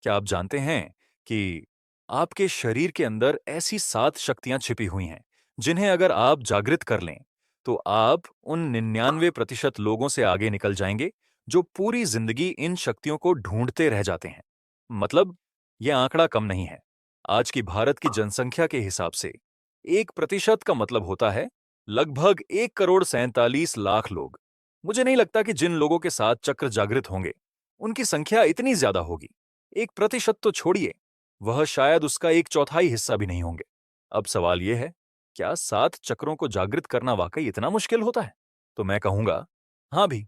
क्या आप जानते हैं कि आपके शरीर के अंदर ऐसी 7 शक्तियां छिपी हुई हैं, जिन्हें अगर आप जागृत कर लें, तो आप उन 99% लोगों से आगे निकल जाएंगे, जो पूरी जिंदगी इन शक्तियों को ढूंढते रह जाते हैं। मतलब, यह आंकड़ा कम नहीं है। आज की भारत की जनसंख्या के हिसाब से 1% का मतलब होता है लगभग 1,47,00,000 लोग। मुझे नहीं लगता कि जिन लोगों के साथ चक्र जागृत होंगे, उनकी संख्या इतनी ज्यादा होगी। 1% तो छोड़िए, वह शायद उसका 1/4 हिस्सा भी नहीं होंगे। अब सवाल यह है, क्या 7 चक्रों को जागृत करना वाकई इतना मुश्किल होता है? तो मैं कहूंगा, हाँ भी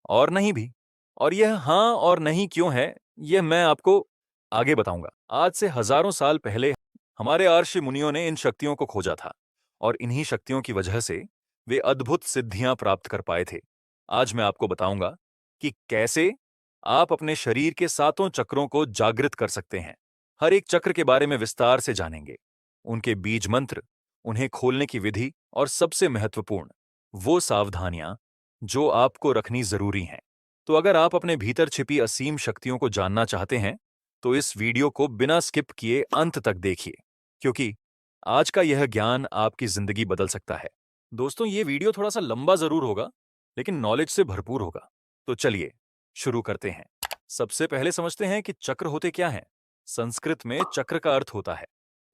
और नहीं भी। और यह हाँ और नहीं क्यों है, यह मैं आपको आगे बताऊंगा। आज से हजारों साल पहले हमारे ऋषि मुनियों ने इन शक्तियों को खोजा था, और इन्हीं शक्तियों की वजह से वे अद्भुत सिद्धियां प्राप्त कर पाए थे। आज मैं आपको बताऊंगा कि कैसे आप अपने शरीर के 7 चक्रों को जागृत कर सकते हैं। हर एक चक्र के बारे में विस्तार से जानेंगे, उनके बीज मंत्र, उन्हें खोलने की विधि और सबसे महत्वपूर्ण वो सावधानियां जो आपको रखनी जरूरी हैं। तो अगर आप अपने भीतर छिपी असीम शक्तियों को जानना चाहते हैं, तो इस वीडियो को बिना स्किप किए अंत तक देखिए, क्योंकि आज का यह ज्ञान आपकी जिंदगी बदल सकता है। दोस्तों, ये वीडियो थोड़ा सा लंबा जरूर होगा, लेकिन नॉलेज से भरपूर होगा। तो चलिए शुरू करते हैं। सबसे पहले समझते हैं कि चक्र होते क्या हैं। संस्कृत में चक्र का अर्थ होता है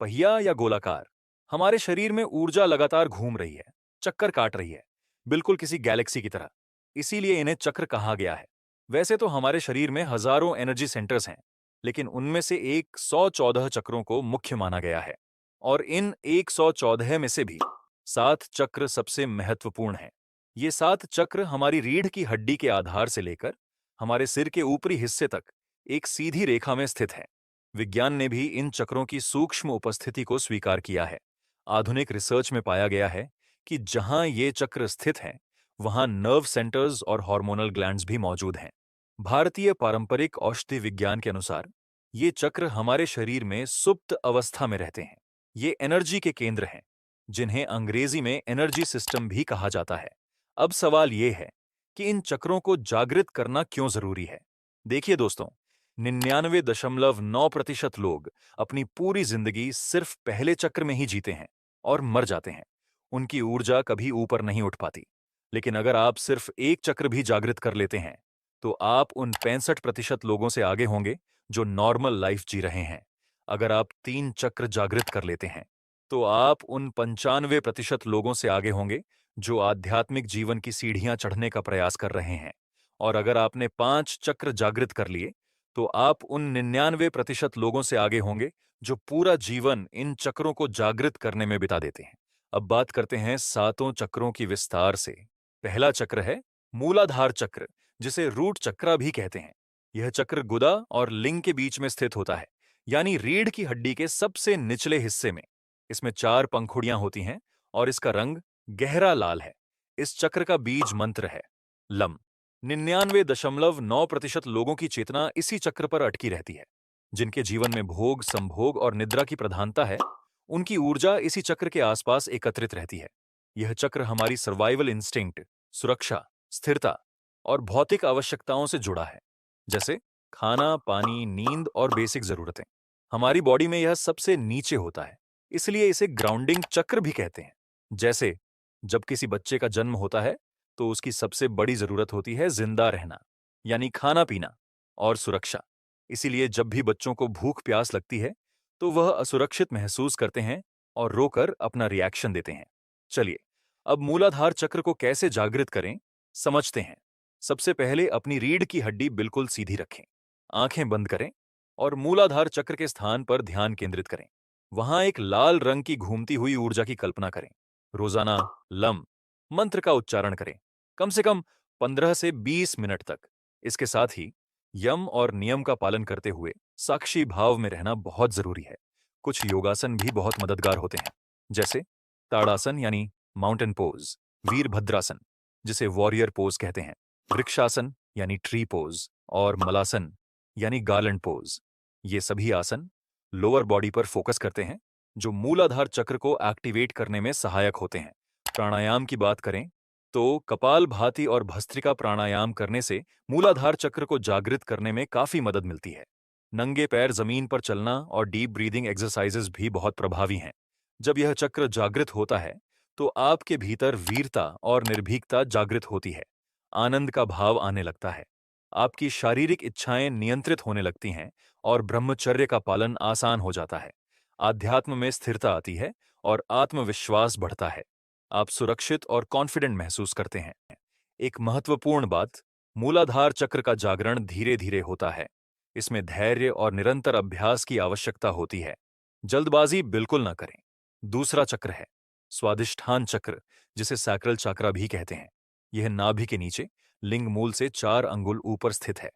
पहिया या गोलाकार। हमारे शरीर में ऊर्जा लगातार घूम रही है, चक्कर काट रही है, बिल्कुल किसी गैलेक्सी की तरह। इसीलिए इन्हें चक्र कहा गया है। वैसे तो हमारे शरीर में हजारों एनर्जी सेंटर्स हैं, लेकिन उनमें से 114 चक्रों को मुख्य माना गया है। और इन 114 में से भी 7 चक्र सबसे महत्वपूर्ण हैं। ये 7 चक्र हमारी रीढ़ की हड्डी के आधार से लेकर हमारे सिर के ऊपरी हिस्से तक एक सीधी रेखा में स्थित है। विज्ञान ने भी इन चक्रों की सूक्ष्म उपस्थिति को स्वीकार किया है। आधुनिक रिसर्च में पाया गया है कि जहां ये चक्र स्थित हैं, वहां नर्व सेंटर्स और हार्मोनल ग्लैंड्स भी मौजूद हैं। भारतीय पारंपरिक औषधि विज्ञान के अनुसार ये चक्र हमारे शरीर में सुप्त अवस्था में रहते हैं। ये एनर्जी के केंद्र हैं, जिन्हें अंग्रेजी में एनर्जी सिस्टम भी कहा जाता है। अब सवाल ये है कि इन चक्रों को जागृत करना क्यों जरूरी है। देखिए दोस्तों, 99.9% लोग अपनी पूरी जिंदगी सिर्फ पहले चक्र में ही जीते हैं और मर जाते हैं। उनकी ऊर्जा कभी ऊपर नहीं उठ पाती। लेकिन अगर आप सिर्फ एक चक्र भी जागृत कर लेते हैं, तो आप उन 65% लोगों से आगे होंगे जो नॉर्मल लाइफ जी रहे हैं। अगर आप 3 चक्र जागृत कर लेते हैं, तो आप उन 95% लोगों से आगे होंगे जो आध्यात्मिक जीवन की सीढ़ियां चढ़ने का प्रयास कर रहे हैं। और अगर आपने 5 चक्र जागृत कर लिए, तो आप उन 99% लोगों से आगे होंगे जो पूरा जीवन इन चक्रों को जागृत करने में बिता देते हैं। अब बात करते हैं 7 चक्रों की विस्तार से। पहला चक्र है मूलाधार चक्र, जिसे रूट चक्र भी कहते हैं। यह चक्र गुदा और लिंग के बीच में स्थित होता है, यानी रीढ़ की हड्डी के सबसे निचले हिस्से में। इसमें 4 पंखुड़ियां होती हैं और इसका रंग गहरा लाल है। इस चक्र का बीज मंत्र है लम। 99.9% लोगों की चेतना इसी चक्र पर अटकी रहती है। जिनके जीवन में भोग, संभोग और निद्रा की प्रधानता है, उनकी ऊर्जा इसी चक्र के आसपास एकत्रित रहती है। यह चक्र हमारी सर्वाइवल इंस्टिंक्ट, सुरक्षा, स्थिरता और भौतिक आवश्यकताओं से जुड़ा है, जैसे खाना, पानी, नींद और बेसिक जरूरतें। हमारी बॉडी में यह सबसे नीचे होता है, इसलिए इसे ग्राउंडिंग चक्र भी कहते हैं। जैसे जब किसी बच्चे का जन्म होता है, तो उसकी सबसे बड़ी जरूरत होती है जिंदा रहना, यानी खाना पीना और सुरक्षा। इसीलिए जब भी बच्चों को भूख प्यास लगती है, तो वह असुरक्षित महसूस करते हैं और रोकर अपना रिएक्शन देते हैं। चलिए, अब मूलाधार चक्र को कैसे जागृत करें, समझते हैं। सबसे पहले अपनी रीढ़ की हड्डी बिल्कुल सीधी रखें, आंखें बंद करें और मूलाधार चक्र के स्थान पर ध्यान केंद्रित करें। वहां एक लाल रंग की घूमती हुई ऊर्जा की कल्पना करें। रोजाना लम मंत्र का उच्चारण करें, कम से कम 15 से 20 मिनट तक। इसके साथ ही यम और नियम का पालन करते हुए साक्षी भाव में रहना बहुत जरूरी है। कुछ योगासन भी बहुत मददगार होते हैं, जैसे ताड़ासन यानी माउंटेन पोज, वीरभद्रासन जिसे वॉरियर पोज कहते हैं, वृक्षासन यानी ट्री पोज और मलासन यानी गार्लैंड पोज। ये सभी आसन लोअर बॉडी पर फोकस करते हैं, जो मूलाधार चक्र को एक्टिवेट करने में सहायक होते हैं। प्राणायाम की बात करें, तो कपालभाति और भस्त्रिका प्राणायाम करने से मूलाधार चक्र को जागृत करने में काफी मदद मिलती है। नंगे पैर जमीन पर चलना और डीप ब्रीदिंग एक्सरसाइजेस भी बहुत प्रभावी हैं। जब यह चक्र जागृत होता है तो आपके भीतर वीरता और निर्भीकता जागृत होती है। आनंद का भाव आने लगता है। आपकी शारीरिक इच्छाएं नियंत्रित होने लगती हैं और ब्रह्मचर्य का पालन आसान हो जाता है। आध्यात्म में स्थिरता आती है और आत्मविश्वास बढ़ता है। आप सुरक्षित और कॉन्फिडेंट महसूस करते हैं। एक महत्वपूर्ण बात, मूलाधार चक्र का जागरण धीरे धीरे होता है। इसमें धैर्य और निरंतर अभ्यास की आवश्यकता होती है। जल्दबाजी बिल्कुल ना करें। दूसरा चक्र है स्वादिष्ठान चक्र, जिसे सैक्रल चक्रा भी कहते हैं। यह नाभि के नीचे लिंग मूल से 4 अंगुल ऊपर स्थित है।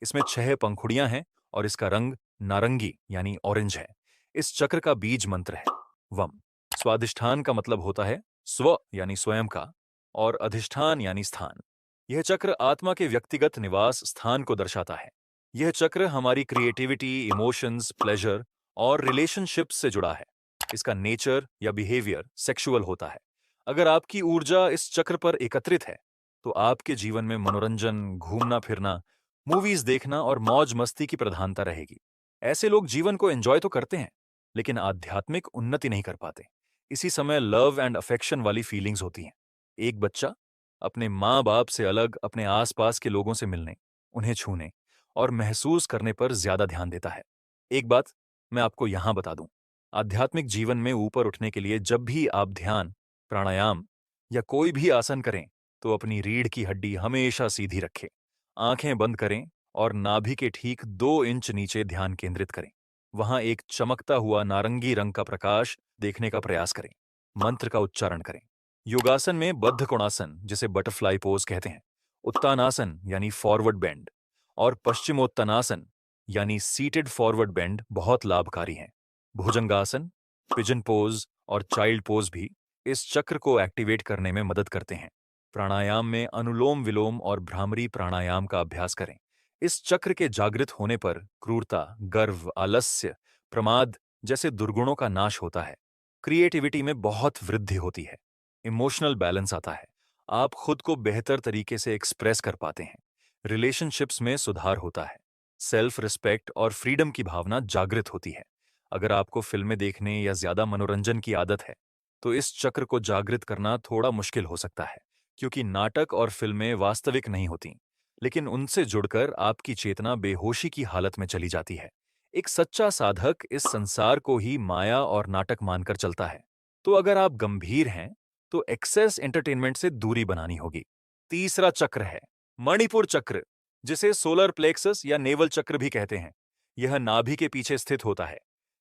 इसमें 6 पंखुड़ियां हैं और इसका रंग नारंगी यानी ऑरेंज है। इस चक्र का बीज मंत्र है वम। स्वादिष्ठान का मतलब होता है स्व यानी स्वयं का, और अधिष्ठान यानी स्थान। यह चक्र आत्मा के व्यक्तिगत निवास स्थान को दर्शाता है। यह चक्र हमारी क्रिएटिविटी, इमोशंस, प्लेजर और रिलेशनशिप्स से जुड़ा है। इसका नेचर या बिहेवियर सेक्सुअल होता है। अगर आपकी ऊर्जा इस चक्र पर एकत्रित है तो आपके जीवन में मनोरंजन, घूमना फिरना, मूवीज देखना और मौज मस्ती की प्रधानता रहेगी। ऐसे लोग जीवन को एंजॉय तो करते हैं लेकिन आध्यात्मिक उन्नति नहीं कर पाते। इसी समय लव एंड अफेक्शन वाली फीलिंग्स होती हैं। एक बच्चा अपने माँ बाप से अलग अपने आसपास के लोगों से मिलने, उन्हें छूने और महसूस करने पर ज्यादा ध्यान देता है। एक बात मैं आपको यहां बता दूं, आध्यात्मिक जीवन में ऊपर उठने के लिए जब भी आप ध्यान, प्राणायाम या कोई भी आसन करें तो अपनी रीढ़ की हड्डी हमेशा सीधी रखें। आंखें बंद करें और नाभि के ठीक 2 इंच नीचे ध्यान केंद्रित करें। वहां एक चमकता हुआ नारंगी रंग का प्रकाश देखने का प्रयास करें। मंत्र का उच्चारण करें। योगासन में बद्ध कोणासन, जिसे बटरफ्लाई पोज कहते हैं, उत्तानासन यानी फॉरवर्ड बेंड और पश्चिमोत्तानासन यानी सीटेड फॉरवर्ड बेंड बहुत लाभकारी हैं। भुजंगासन, पिजन पोज और चाइल्ड पोज भी इस चक्र को एक्टिवेट करने में मदद करते हैं। प्राणायाम में अनुलोम विलोम और भ्रामरी प्राणायाम का अभ्यास करें। इस चक्र के जागृत होने पर क्रूरता, गर्व, आलस्य, प्रमाद जैसे दुर्गुणों का नाश होता है। क्रिएटिविटी में बहुत वृद्धि होती है। इमोशनल बैलेंस आता है। आप खुद को बेहतर तरीके से एक्सप्रेस कर पाते हैं। रिलेशनशिप्स में सुधार होता है। सेल्फ रिस्पेक्ट और फ्रीडम की भावना जागृत होती है। अगर आपको फिल्में देखने या ज्यादा मनोरंजन की आदत है तो इस चक्र को जागृत करना थोड़ा मुश्किल हो सकता है, क्योंकि नाटक और फिल्में वास्तविक नहीं होती। लेकिन उनसे जुड़कर आपकी चेतना बेहोशी की हालत में चली जाती है। एक सच्चा साधक इस संसार को ही माया और नाटक मानकर चलता है। तो अगर आप गंभीर हैं तो एक्सेस एंटरटेनमेंट से दूरी बनानी होगी। तीसरा चक्र है मणिपुर चक्र, जिसे सोलर प्लेक्सस या नेवल चक्र भी कहते हैं। यह नाभि के पीछे स्थित होता है।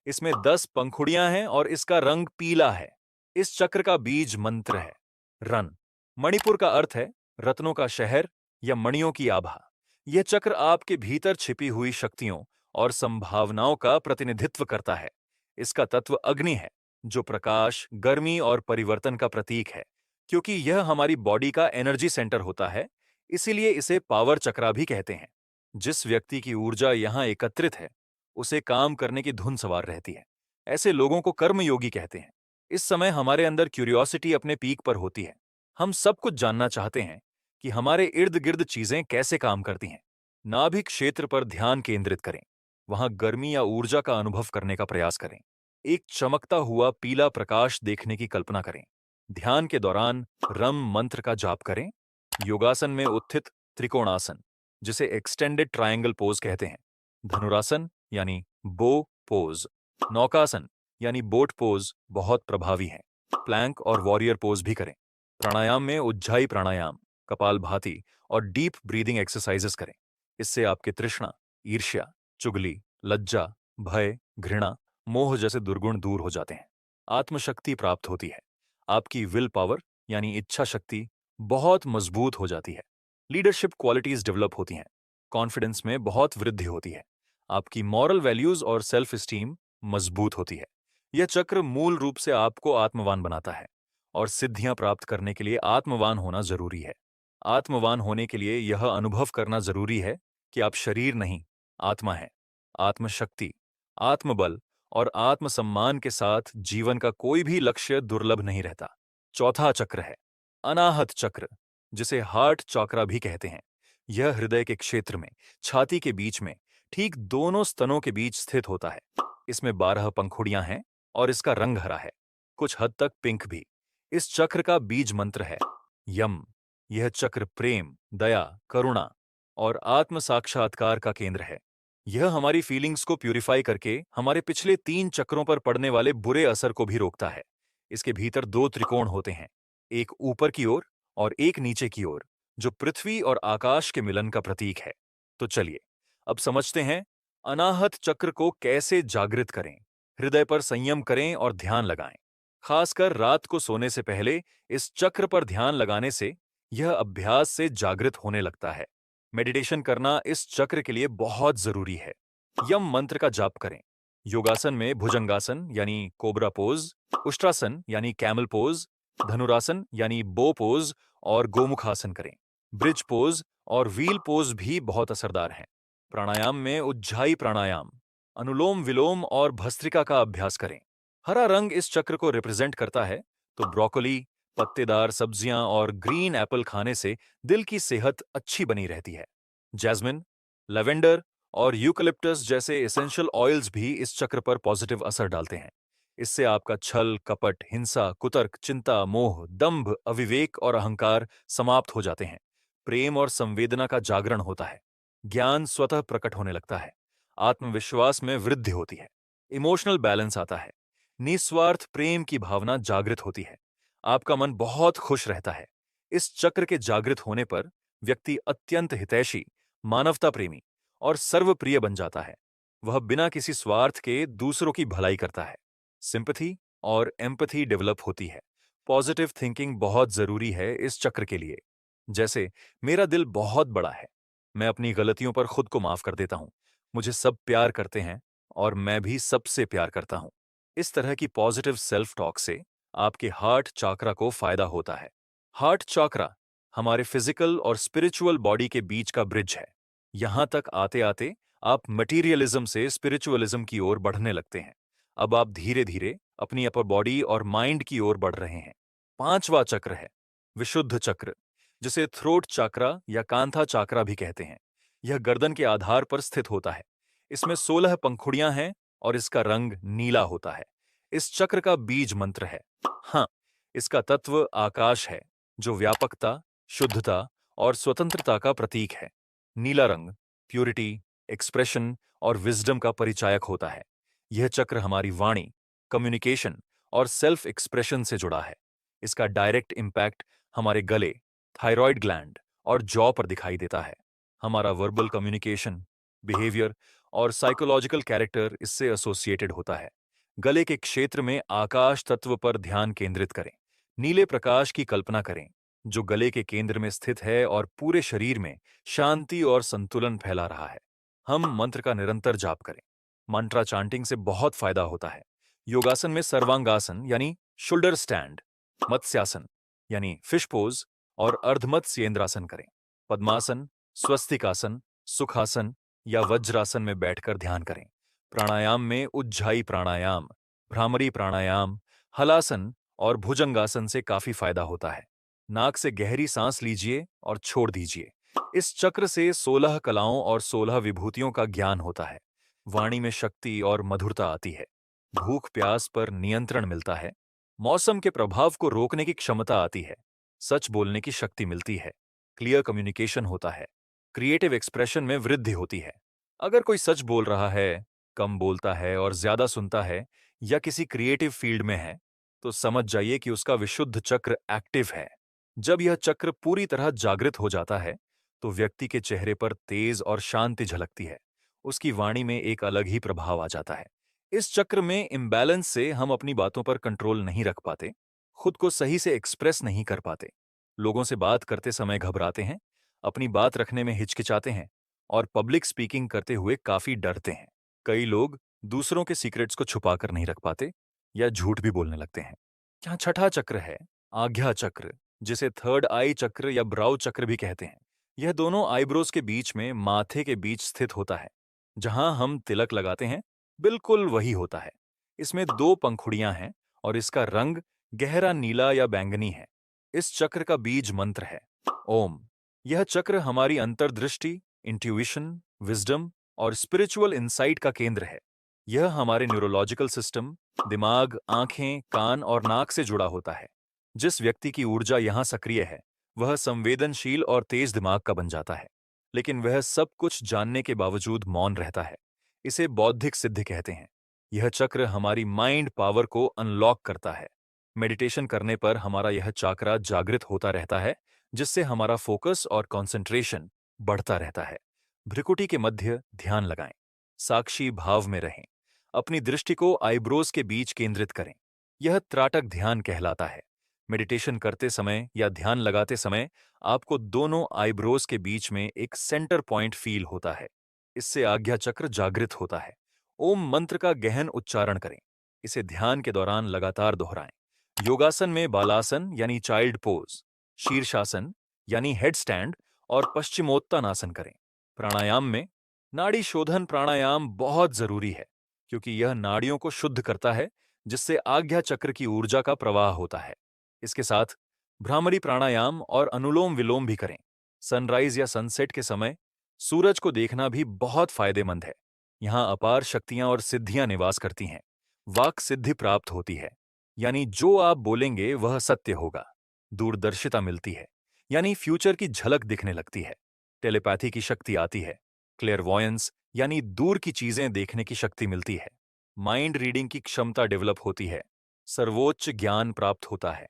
इसमें 10 पंखुड़ियां हैं और इसका रंग पीला है। इस चक्र का बीज मंत्र है रन। मणिपुर का अर्थ है रत्नों का शहर या मणियों की आभा। यह चक्र आपके भीतर छिपी हुई शक्तियों और संभावनाओं का प्रतिनिधित्व करता है। इसका तत्व अग्नि है, जो प्रकाश, गर्मी और परिवर्तन का प्रतीक है। क्योंकि यह हमारी बॉडी का एनर्जी सेंटर होता है, इसीलिए इसे पावर चक्रा भी कहते हैं। जिस व्यक्ति की ऊर्जा यहाँ एकत्रित है उसे काम करने की धुन सवार रहती है। ऐसे लोगों को कर्मयोगी कहते हैं। इस समय हमारे अंदर क्यूरियोसिटी अपने पीक पर होती है। हम सब कुछ जानना चाहते हैं कि हमारे इर्द गिर्द चीजें कैसे काम करती हैं। नाभिक क्षेत्र पर ध्यान केंद्रित करें। वहां गर्मी या ऊर्जा का अनुभव करने का प्रयास करें। एक चमकता हुआ पीला प्रकाश देखने की कल्पना करें। ध्यान के दौरान रम मंत्र का जाप करें। योगासन में उत्थित त्रिकोणासन, जिसे एक्सटेंडेड ट्रायंगल पोज कहते हैं, धनुरासन यानी बो पोज, नौकासन यानी बोट पोज बहुत प्रभावी हैं। प्लैंक और वॉरियर पोज भी करें। प्राणायाम में उज्जाई प्राणायाम, कपालभाति और डीप ब्रीदिंग एक्सरसाइजेस करें। इससे आपके तृष्णा, ईर्ष्या, चुगली, लज्जा, भय, घृणा, मोह जैसे दुर्गुण दूर हो जाते हैं। आत्मशक्ति प्राप्त होती है। आपकी विल पावर यानी इच्छा शक्ति बहुत मजबूत हो जाती है। लीडरशिप क्वालिटीज डेवलप होती हैं। कॉन्फिडेंस में बहुत वृद्धि होती है। आपकी मॉरल वैल्यूज और सेल्फ एस्टीम मजबूत होती है। यह चक्र मूल रूप से आपको आत्मवान बनाता है और सिद्धियां प्राप्त करने के लिए आत्मवान होना जरूरी है। आत्मवान होने के लिए यह अनुभव करना जरूरी है कि आप शरीर नहीं, आत्मा है। आत्मशक्ति, आत्मबल और आत्मसम्मान के साथ जीवन का कोई भी लक्ष्य दुर्लभ नहीं रहता। चौथा चक्र है अनाहत चक्र, जिसे हार्ट चक्रा भी कहते हैं। यह हृदय के क्षेत्र में, छाती के बीच में ठीक दोनों स्तनों के बीच स्थित होता है। इसमें 12 पंखुड़ियां हैं और इसका रंग हरा है, कुछ हद तक पिंक भी। इस चक्र का बीज मंत्र है यम। यह चक्र प्रेम, दया, करुणा और आत्म साक्षात्कार का केंद्र है। यह हमारी फीलिंग्स को प्यूरिफाई करके हमारे पिछले 3 चक्रों पर पड़ने वाले बुरे असर को भी रोकता है। इसके भीतर 2 त्रिकोण होते हैं, एक ऊपर की ओर और एक नीचे की ओर, जो पृथ्वी और आकाश के मिलन का प्रतीक है। तो चलिए अब समझते हैं अनाहत चक्र को कैसे जागृत करें। हृदय पर संयम करें और ध्यान लगाएं। खासकर रात को सोने से पहले इस चक्र पर ध्यान लगाने से यह अभ्यास से जागृत होने लगता है। मेडिटेशन करना इस चक्र के लिए बहुत जरूरी है। यम मंत्र का जाप करें। योगासन में भुजंगासन यानी कोबरा पोज, उष्ट्रासन यानी कैमल पोज, धनुरासन यानी बो पोज और गोमुखासन करें। ब्रिज पोज और व्हील पोज भी बहुत असरदार हैं। प्राणायाम में उज्जाई प्राणायाम, अनुलोम विलोम और भस्त्रिका का अभ्यास करें। हरा रंग इस चक्र को रिप्रेजेंट करता है, तो ब्रोकोली, पत्तेदार सब्जियां और ग्रीन एप्पल खाने से दिल की सेहत अच्छी बनी रहती है। जैस्मिन, लेवेंडर और यूकलिप्टस जैसे एसेंशियल ऑयल्स भी इस चक्र पर पॉजिटिव असर डालते हैं। इससे आपका छल, कपट, हिंसा, कुतर्क, चिंता, मोह, दंभ, अविवेक और अहंकार समाप्त हो जाते हैं। प्रेम और संवेदना का जागरण होता है। ज्ञान स्वतः प्रकट होने लगता है। आत्मविश्वास में वृद्धि होती है। इमोशनल बैलेंस आता है। निस्वार्थ प्रेम की भावना जागृत होती है। आपका मन बहुत खुश रहता है। इस चक्र के जागृत होने पर व्यक्ति अत्यंत हितैषी, मानवता प्रेमी और सर्वप्रिय बन जाता है। वह बिना किसी स्वार्थ के दूसरों की भलाई करता है। सिंपैथी और एम्पैथी डेवलप होती है। पॉजिटिव थिंकिंग बहुत जरूरी है इस चक्र के लिए। जैसे, मेरा दिल बहुत बड़ा है, मैं अपनी गलतियों पर खुद को माफ कर देता हूं, मुझे सब प्यार करते हैं और मैं भी सबसे प्यार करता हूं। इस तरह की पॉजिटिव सेल्फ टॉक से आपके हार्ट चाक्रा को फायदा होता है। हार्ट चाक्रा हमारे फिजिकल और स्पिरिचुअल बॉडी के बीच का ब्रिज है। यहां तक आते आते आप मटीरियलिज्म से स्पिरिचुअलिज्म की ओर बढ़ने लगते हैं। अब आप धीरे धीरे अपनी अपर बॉडी और माइंड की ओर बढ़ रहे हैं। 5वां चक्र है विशुद्ध चक्र, जिसे थ्रोट चाक्रा या कांथा चाक्रा भी कहते हैं। यह गर्दन के आधार पर स्थित होता है। इसमें 16 पंखुड़ियां हैं और इसका रंग नीला होता है। इस चक्र का बीज मंत्र है हाँ। इसका तत्व आकाश है, जो व्यापकता, शुद्धता और स्वतंत्रता का प्रतीक है। नीला रंग प्यूरिटी, एक्सप्रेशन और विजडम का परिचायक होता है। यह चक्र हमारी वाणी, कम्युनिकेशन और सेल्फ एक्सप्रेशन से जुड़ा है। इसका डायरेक्ट इम्पैक्ट हमारे गले, थायराइड ग्लैंड और जॉ पर दिखाई देता है। हमारा वर्बल कम्युनिकेशन, बिहेवियर और साइकोलॉजिकल कैरेक्टर इससे एसोसिएटेड होता है। गले के क्षेत्र में आकाश तत्व पर ध्यान केंद्रित करें। नीले प्रकाश की कल्पना करें, जो गले के केंद्र में स्थित है और पूरे शरीर में शांति और संतुलन फैला रहा है। हम मंत्र का निरंतर जाप करें। मंत्रा चांटिंग से बहुत फायदा होता है। योगासन में सर्वांगासन यानी शोल्डर स्टैंड, मत्स्यासन यानी फिश पोज और अर्धमत्स्येंद्रासन करें। पद्मासन, स्वस्तिकासन, सुखासन या वज्रासन में बैठकर ध्यान करें। प्राणायाम में उज्जाई प्राणायाम, भ्रामरी प्राणायाम, हलासन और भुजंगासन से काफी फायदा होता है। नाक से गहरी सांस लीजिए और छोड़ दीजिए। इस चक्र से 16 कलाओं और 16 विभूतियों का ज्ञान होता है। वाणी में शक्ति और मधुरता आती है। भूख प्यास पर नियंत्रण मिलता है। मौसम के प्रभाव को रोकने की क्षमता आती है। सच बोलने की शक्ति मिलती है। क्लियर कम्युनिकेशन होता है। क्रिएटिव एक्सप्रेशन में वृद्धि होती है। अगर कोई सच बोल रहा है, कम बोलता है और ज्यादा सुनता है या किसी क्रिएटिव फील्ड में है, तो समझ जाइए कि उसका विशुद्ध चक्र एक्टिव है। जब यह चक्र पूरी तरह जागृत हो जाता है, तो व्यक्ति के चेहरे पर तेज और शांति झलकती है। उसकी वाणी में एक अलग ही प्रभाव आ जाता है। इस चक्र में इम्बैलेंस से हम अपनी बातों पर कंट्रोल नहीं रख पाते, खुद को सही से एक्सप्रेस नहीं कर पाते, लोगों से बात करते समय घबराते हैं, अपनी बात रखने में हिचकिचाते हैं और पब्लिक स्पीकिंग करते हुए काफी डरते हैं। कई लोग दूसरों के सीक्रेट्स को छुपा कर नहीं रख पाते या झूठ भी बोलने लगते हैं। यहाँ छठा चक्र है आज्ञा चक्र, जिसे थर्ड आई चक्र या ब्राउ चक्र भी कहते हैं। यह दोनों आईब्रोज के बीच में माथे के बीच स्थित होता है। जहां हम तिलक लगाते हैं, बिल्कुल वही होता है। इसमें 2 पंखुड़ियां हैं और इसका रंग गहरा नीला या बैंगनी है। इस चक्र का बीज मंत्र है ओम। यह चक्र हमारी अंतर्दृष्टि, इंट्यूइशन, विजडम और स्पिरिचुअल इंसाइट का केंद्र है। यह हमारे न्यूरोलॉजिकल सिस्टम, दिमाग, आंखें, कान और नाक से जुड़ा होता है। जिस व्यक्ति की ऊर्जा यहाँ सक्रिय है, वह संवेदनशील और तेज दिमाग का बन जाता है, लेकिन वह सब कुछ जानने के बावजूद मौन रहता है। इसे बौद्धिक सिद्धि कहते हैं। यह चक्र हमारी माइंड पावर को अनलॉक करता है। मेडिटेशन करने पर हमारा यह चाकरा जागृत होता रहता है, जिससे हमारा फोकस और कंसंट्रेशन बढ़ता रहता है। भ्रिकुटी के मध्य ध्यान लगाएं। साक्षी भाव में रहें। अपनी दृष्टि को आईब्रोज के बीच केंद्रित करें। यह त्राटक ध्यान कहलाता है। मेडिटेशन करते समय या ध्यान लगाते समय आपको दोनों आईब्रोज के बीच में एक सेंटर पॉइंट फील होता है। इससे आज्ञा चक्र जागृत होता है। ओम मंत्र का गहन उच्चारण करें। इसे ध्यान के दौरान लगातार दोहराएं। योगासन में बालासन यानी चाइल्ड पोज, शीर्षासन यानी हेड स्टैंड और पश्चिमोत्तानासन करें। प्राणायाम में नाड़ी शोधन प्राणायाम बहुत जरूरी है, क्योंकि यह नाड़ियों को शुद्ध करता है, जिससे आज्ञा चक्र की ऊर्जा का प्रवाह होता है। इसके साथ भ्रामरी प्राणायाम और अनुलोम विलोम भी करें। सनराइज या सनसेट के समय सूरज को देखना भी बहुत फायदेमंद है। यहाँ अपार शक्तियां और सिद्धियां निवास करती हैं। वाक सिद्धि प्राप्त होती है, यानी जो आप बोलेंगे वह सत्य होगा। दूरदर्शिता मिलती है, यानी फ्यूचर की झलक दिखने लगती है। टेलीपैथी की शक्ति आती है। क्लेयरवॉयंस यानी दूर की चीजें देखने की शक्ति मिलती है। माइंड रीडिंग की क्षमता डेवलप होती है। सर्वोच्च ज्ञान प्राप्त होता है।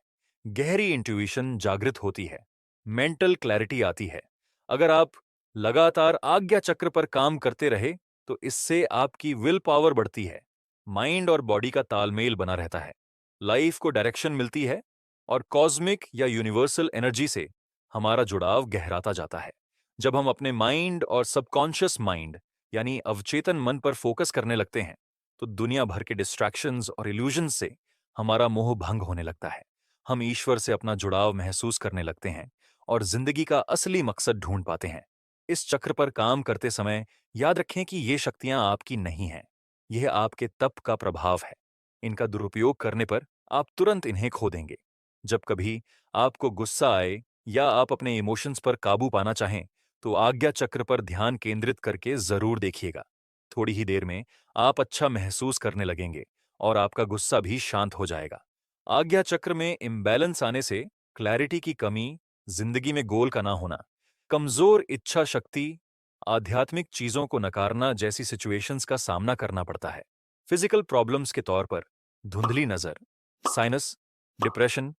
गहरी इंट्यूशन जागृत होती है। मेंटल क्लैरिटी आती है। अगर आप लगातार आज्ञा चक्र पर काम करते रहे, तो इससे आपकी विल पावर बढ़ती है। माइंड और बॉडी का तालमेल बना रहता है। लाइफ को डायरेक्शन मिलती है और कॉस्मिक या यूनिवर्सल एनर्जी से हमारा जुड़ाव गहराता जाता है। जब हम अपने माइंड और सबकॉन्शियस माइंड यानी अवचेतन मन पर फोकस करने लगते हैं, तो दुनिया भर के डिस्ट्रैक्शंस और इल्यूजन्स से हमारा मोह भंग होने लगता है। हम ईश्वर से अपना जुड़ाव महसूस करने लगते हैं और जिंदगी का असली मकसद ढूंढ पाते हैं। इस चक्र पर काम करते समय याद रखें कि ये शक्तियां आपकी नहीं हैं। यह आपके तप का प्रभाव है। इनका दुरुपयोग करने पर आप तुरंत इन्हें खो देंगे। जब कभी आपको गुस्सा आए या आप अपने इमोशंस पर काबू पाना चाहें, तो आज्ञा चक्र पर ध्यान केंद्रित करके जरूर देखिएगा। थोड़ी ही देर में आप अच्छा महसूस करने लगेंगे और आपका गुस्सा भी शांत हो जाएगा। आज्ञा चक्र में इम्बैलेंस आने से क्लैरिटी की कमी, जिंदगी में गोल का ना होना, कमजोर इच्छा शक्ति, आध्यात्मिक चीजों को नकारना जैसी सिचुएशंस का सामना करना पड़ता है। फिजिकल प्रॉब्लम्स के तौर पर धुंधली नजर, साइनस, डिप्रेशन,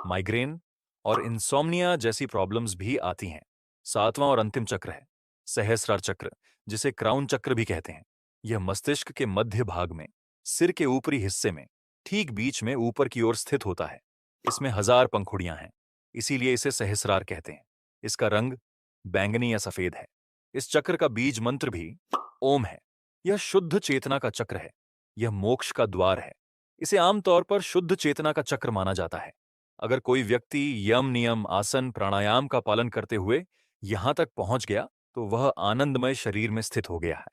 माइग्रेन और इंसोम्निया जैसी प्रॉब्लम्स भी आती हैं। सातवां और अंतिम चक्र है सहस्रार चक्र, जिसे क्राउन चक्र भी कहते हैं। यह मस्तिष्क के मध्य भाग में, सिर के ऊपरी हिस्से में, ठीक बीच में ऊपर की ओर स्थित होता है। इसमें 1000 पंखुड़ियां हैं, इसीलिए इसे सहस्रार कहते हैं। इसका रंग बैंगनी या सफेद है। इस चक्र का बीज मंत्र भी ओम है। यह शुद्ध चेतना का चक्र है। यह मोक्ष का द्वार है। इसे आमतौर पर शुद्ध चेतना का चक्र माना जाता है। अगर कोई व्यक्ति यम नियम, आसन, प्राणायाम का पालन करते हुए यहां तक पहुंच गया, तो वह आनंदमय शरीर में स्थित हो गया है।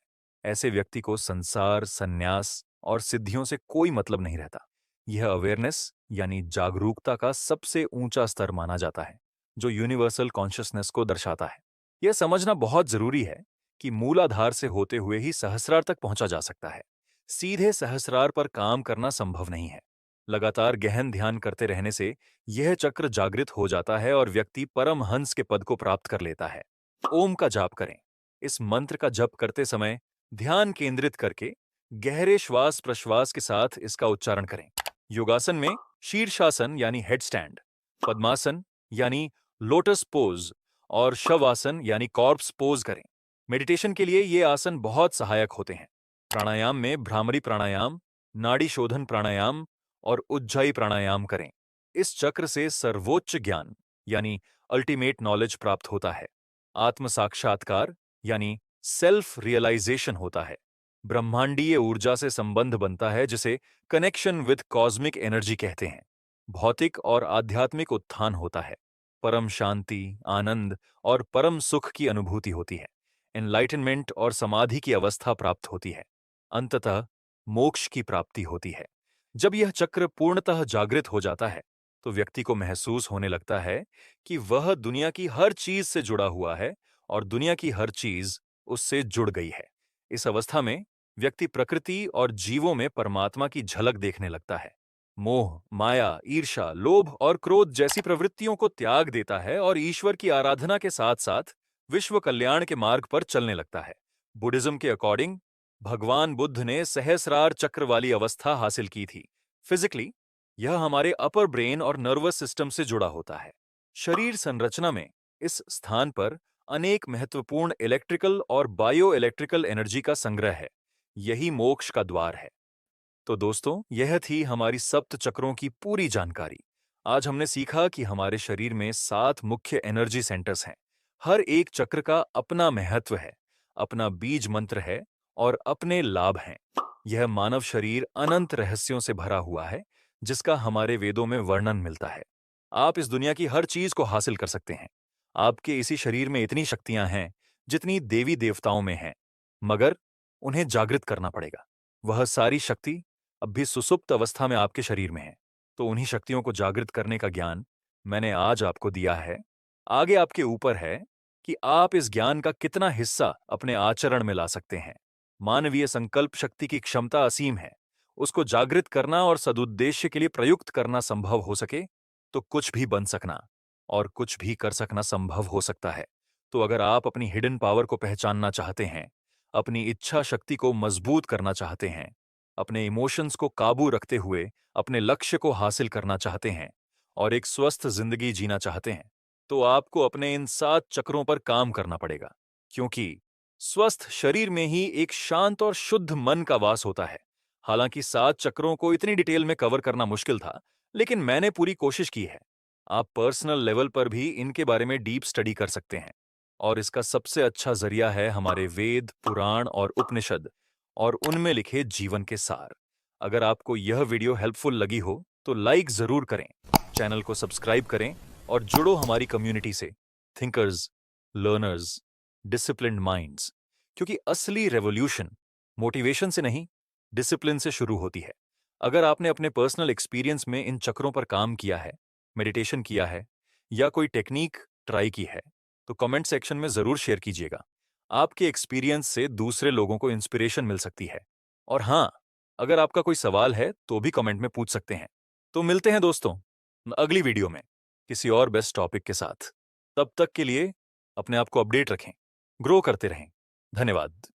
ऐसे व्यक्ति को संसार, संन्यास और सिद्धियों से कोई मतलब नहीं रहता। यह अवेयरनेस यानी जागरूकता का सबसे ऊंचा स्तर माना जाता है, जो यूनिवर्सल कॉन्शियसनेस को दर्शाता है। यह समझना बहुत जरूरी है कि मूलाधार से होते हुए ही सहस्रार तक पहुंचा जा सकता है। सीधे सहस्रार पर काम करना संभव नहीं है। लगातार गहन ध्यान करते रहने से यह चक्र जागृत हो जाता है और व्यक्ति परमहंस के पद को प्राप्त कर लेता है। ओम का जाप करें। इस मंत्र का जप करते समय ध्यान केंद्रित करके गहरे श्वास प्रश्वास के साथ इसका उच्चारण करें। योगासन में शीर्षासन यानी हेड स्टैंड, पद्मासन यानी लोटस पोज और शवासन यानी कॉर्प्स पोज करें। मेडिटेशन के लिए ये आसन बहुत सहायक होते हैं। प्राणायाम में भ्रामरी प्राणायाम, नाड़ी शोधन प्राणायाम और उज्जाई प्राणायाम करें। इस चक्र से सर्वोच्च ज्ञान यानी अल्टीमेट नॉलेज प्राप्त होता है। आत्म साक्षात्कार यानी सेल्फ रियलाइजेशन होता है। ब्रह्मांडीय ऊर्जा से संबंध बनता है, जिसे कनेक्शन विद कॉस्मिक एनर्जी कहते हैं। भौतिक और आध्यात्मिक उत्थान होता है। परम शांति, आनंद और परम सुख की अनुभूति होती है। एनलाइटनमेंट और समाधि की अवस्था प्राप्त होती है। अंततः मोक्ष की प्राप्ति होती है। जब यह चक्र पूर्णतः जागृत हो जाता है, तो व्यक्ति को महसूस होने लगता है कि वह दुनिया की हर चीज से जुड़ा हुआ है और दुनिया की हर चीज उससे जुड़ गई है। इस अवस्था में व्यक्ति प्रकृति और जीवों में परमात्मा की झलक देखने लगता है। मोह, माया, ईर्ष्या, लोभ और क्रोध जैसी प्रवृत्तियों को त्याग देता है और ईश्वर की आराधना के साथ साथ विश्व कल्याण के मार्ग पर चलने लगता है। बुद्धिज्म के अकॉर्डिंग भगवान बुद्ध ने सहस्रार चक्र वाली अवस्था हासिल की थी। फिजिकली यह हमारे अपर ब्रेन और नर्वस सिस्टम से जुड़ा होता है। शरीर संरचना में इस स्थान पर अनेक महत्वपूर्ण इलेक्ट्रिकल और बायो इलेक्ट्रिकल एनर्जी का संग्रह है। यही मोक्ष का द्वार है। तो दोस्तों, यह थी हमारी सप्त चक्रों की पूरी जानकारी। आज हमने सीखा कि हमारे शरीर में 7 मुख्य एनर्जी सेंटर्स हैं। हर एक चक्र का अपना महत्व है, अपना बीज मंत्र है और अपने लाभ हैं। यह मानव शरीर अनंत रहस्यों से भरा हुआ है, जिसका हमारे वेदों में वर्णन मिलता है। आप इस दुनिया की हर चीज को हासिल कर सकते हैं। आपके इसी शरीर में इतनी शक्तियां हैं जितनी देवी देवताओं में हैं, मगर उन्हें जागृत करना पड़ेगा। वह सारी शक्ति अब भी सुसुप्त अवस्था में आपके शरीर में है। तो उन्हीं शक्तियों को जागृत करने का ज्ञान मैंने आज आपको दिया है। आगे आपके ऊपर है कि आप इस ज्ञान का कितना हिस्सा अपने आचरण में ला सकते हैं। मानवीय संकल्प शक्ति की क्षमता असीम है। उसको जागृत करना और सदुद्देश्य के लिए प्रयुक्त करना संभव हो सके तो कुछ भी बन सकना और कुछ भी कर सकना संभव हो सकता है। तो अगर आप अपनी हिडन पावर को पहचानना चाहते हैं, अपनी इच्छा शक्ति को मजबूत करना चाहते हैं, अपने इमोशंस को काबू रखते हुए अपने लक्ष्य को हासिल करना चाहते हैं और एक स्वस्थ जिंदगी जीना चाहते हैं, तो आपको अपने इन 7 चक्रों पर काम करना पड़ेगा। क्योंकि स्वस्थ शरीर में ही एक शांत और शुद्ध मन का वास होता है। हालांकि 7 चक्रों को इतनी डिटेल में कवर करना मुश्किल था, लेकिन मैंने पूरी कोशिश की है। आप पर्सनल लेवल पर भी इनके बारे में डीप स्टडी कर सकते हैं और इसका सबसे अच्छा जरिया है हमारे वेद, पुराण और उपनिषद और उनमें लिखे जीवन के सार। अगर आपको यह वीडियो हेल्पफुल लगी हो तो लाइक जरूर करें, चैनल को सब्सक्राइब करें और जुड़ो हमारी कम्युनिटी से, थिंकर्स, लर्नर्स, डिसिप्लिन्ड माइंड्स। क्योंकि असली रेवोल्यूशन मोटिवेशन से नहीं, डिसिप्लिन से शुरू होती है। अगर आपने अपने पर्सनल एक्सपीरियंस में इन चक्रों पर काम किया है, मेडिटेशन किया है या कोई टेक्निक ट्राई की है, तो कमेंट सेक्शन में जरूर शेयर कीजिएगा। आपके एक्सपीरियंस से दूसरे लोगों को इंस्पिरेशन मिल सकती है। और हाँ, अगर आपका कोई सवाल है तो भी कमेंट में पूछ सकते हैं। तो मिलते हैं दोस्तों अगली वीडियो में किसी और बेस्ट टॉपिक के साथ। तब तक के लिए अपने आप को अपडेट रखें, ग्रो करते रहें। धन्यवाद।